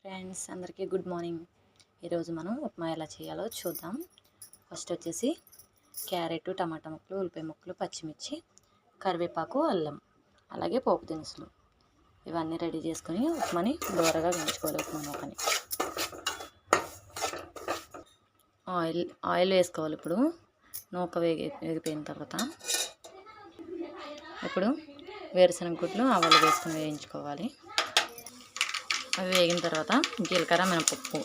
Friends అందరికీ good morning. ఈరోజు మనం ఉప్మా ఎలా చేయాలో చూద్దాం. ఫస్ట్ వచ్చేసి క్యారెట్, టమాటా ముక్కలు, ఉల్లిపాయ ముక్కలు, పచ్చిమిర్చి, కరివేపాకు, అల్లం, అలాగే పోపు దినుసులు ఇవన్నీ రెడీ చేసుకొని ఉప్మాని దూరగా వేయించుకోవాలి. ఉప్మా నూకని ఆయిల్ వేసుకోవాలి. ఇప్పుడు నూక వేగిపోయిన తర్వాత ఇప్పుడు వేరుశనగ గుడ్లు, ఆవాలు వేసుకొని వేయించుకోవాలి. అవి వేగిన తర్వాత జీలకర్ర, మినపప్పు,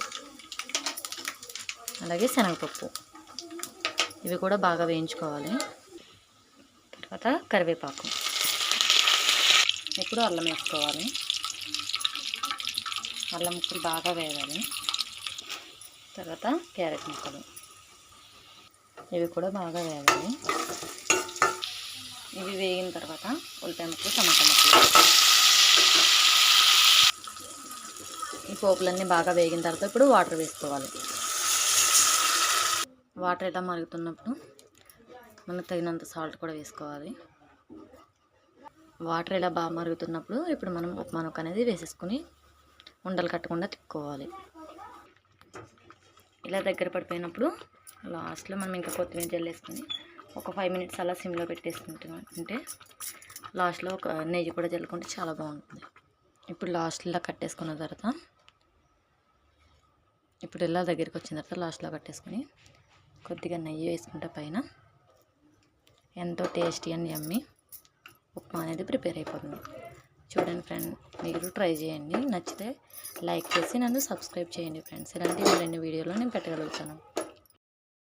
అలాగే శనగపప్పు ఇవి కూడా బాగా వేయించుకోవాలి. తర్వాత కరివేపాకు, ఇప్పుడు అల్లం వేసుకోవాలి. అల్లం ముక్కలు బాగా వేగాలి. తర్వాత క్యారెట్ ముక్కలు ఇవి కూడా బాగా వేగాలి. ఇవి వేగిన తర్వాత ఉల్లిపాయ ముక్కలు, టమాటా ముక్కలు, ఈ పోపులన్నీ బాగా వేగిన తర్వాత ఇప్పుడు వాటర్ వేసుకోవాలి. వాటర్ ఇలా మరుగుతున్నప్పుడు మనకు తగినంత సాల్ట్ కూడా వేసుకోవాలి. వాటర్ ఇలా బాగా మరుగుతున్నప్పుడు ఇప్పుడు మనం ఉప్మా నూక అనేది వేసేసుకుని ఉండలు కట్టకుండా తిప్పుకోవాలి. ఇలా దగ్గర పడిపోయినప్పుడు లాస్ట్లో మనం ఇంకా కొత్తిమీర జల్లేసుకుని ఒక 5 మినిట్స్ అలా సిమ్లో పెట్టేసుకుంటే లాస్ట్లో ఒక నెయ్యి కూడా జల్లుకుంటే చాలా బాగుంటుంది. ఇప్పుడు లాస్ట్లో కట్టేసుకున్న తర్వాత ఇప్పుడు ఇలా దగ్గరికి వచ్చిన తర్వాత లాస్ట్లో కట్టేసుకొని కొద్దిగా నెయ్యి వేసుకుంటే పైన ఎంతో టేస్టీ అండ్ యమ్మీ ఉప్మా అనేది ప్రిపేర్ అయిపోతుంది. చూడండి ఫ్రెండ్, మీరు ట్రై చేయండి. నచ్చితే లైక్ చేసి నన్ను సబ్స్క్రైబ్ చేయండి ఫ్రెండ్స్. ఇలాంటి మరిన్ని వీడియోలో నేను పెట్టగలుగుతాను.